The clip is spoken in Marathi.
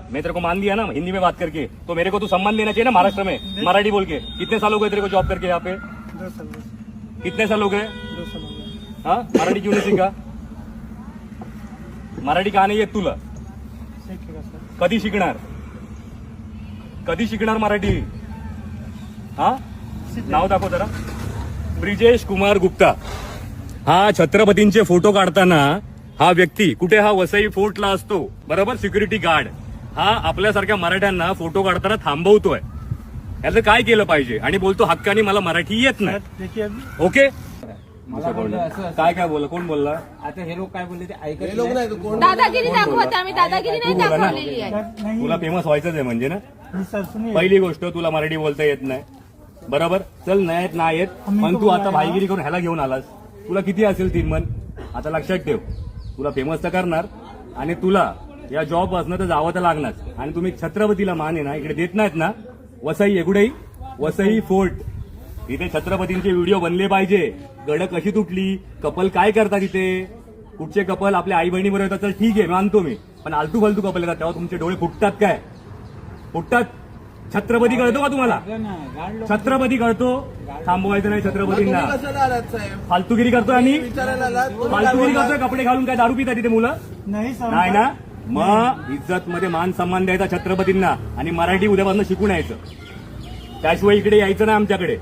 मैं तेरे को मान दिया ना हिंदी में बात करके, तो मेरे को तू सम्मान देना चाहिए ना महाराष्ट्र में, मराठी बोल के। कितने साल हो गए तेरे को जॉब करके यहाँ पे? 2 साल कितने साल हो गए? 2 साल हो गए। हाँ, मराठी क्यों नहीं शिका? मराठी का नाही येत तुला? शिकेगा सर। कधी शिकणार? कधी शिकणार मराठी? हा, नाव दाखव जरा. ब्रिजेश कुमार गुप्ता. हा छत्रपतींचे फोटो काढताना हा व्यक्ती कुठे, हा वसई फोर्टला असतो बरोबर, सिक्युरिटी गार्ड. हा आपल्यासारख्या मराठ्यांना फोटो काढताना थांबवतोय. याचं काय केलं पाहिजे? आणि बोलतो हक्काने मला मराठी येत नाही. देखिए अभी ओके, मला बोललं असं काय काय बोलला? कोण बोलला? आता हे लोक काय बोलले ते ऐकत हे लोक नाही तो कोण दादागिरी दाखवत आम्ही दादागिरी नाही दाखवलेली आहे. सर नहीं तुला फेमस व्हायचंच आहे म्हणजे ना. नहीं सर सुनिए। पहिली गोष्ट, तुला मराठी बोलता येत नाही बरोबर. चल नाही येत, पण तू आता भाईगिरी करून ह्याला घेऊन आलास. तुला किती असेल 3 मन? आता लक्षात ठेव, तुला फेमस तर करणार आणि तुला या जॉब असणं तर जावं तर लागणार. आणि तुम्ही छत्रपतीला मान आहे ना इकडे देत नाहीत ना. वसई एकुडेही वसई फोर्ट, इथे छत्रपतींचे व्हिडिओ बनले पाहिजे. गड कशी तुटली, कपल काय करतात इथे, कुठचे कपल आपल्या आई बहिणी बरोबर येतात, तर ठीक आहे मानतो मी. पण आलतू फालतू कपल येतात तेव्हा तुमचे डोळे फुटतात काय? फुटतात. छत्रपती कळतो का तुम्हाला? छत्रपती कळतो. थांबवायचं नाही छत्रपतींना. तुम्ही कशाला आलात साहेब? फालतूगिरी करतोय आणि विचारायला आलात? फालतूगिरी करतोय. कपडे घालून काय दारू पितात तिथे मुलं? नहीं सर नाही ना. मग इज्जत मध्ये मान सन्मान द्यायचा छत्रपतींना आणि मराठी उद्यापासून शिकून यायचं. त्याशिवाय इकडे यायचं नाही आमच्याकडे.